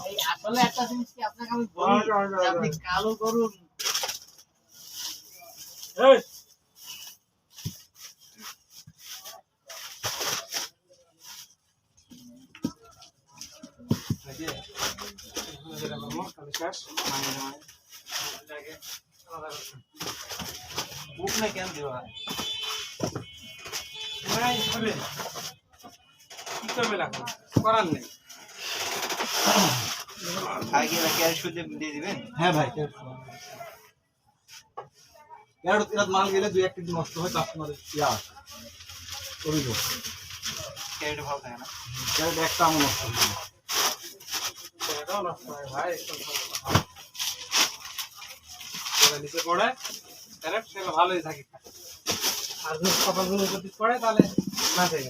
এই আসলে একটা জিনিস কি আপনাকে আমি বলি যে আপনি কালো করুন এই বুক না কেন দেওয়া নাই হবে কি করবে লাগবে করার নেই আগে ক্যাশ শুধু দিয়ে দিবেন হ্যাঁ ভাই ক্যাশ তিন মাল গেলে দুই এক কেজি নষ্ট হয় কাস্টমারের ইয়া অভিযোগ ক্যারেট ভালো থাকে না ক্যারেট একটা আমার নষ্ট হয় ক্যারেটও নষ্ট হয় ভাই নিচে পড়ে ক্যারেট সেটা ভালোই থাকে আর যদি কপালগুলো যদি পড়ে তাহলে না যায়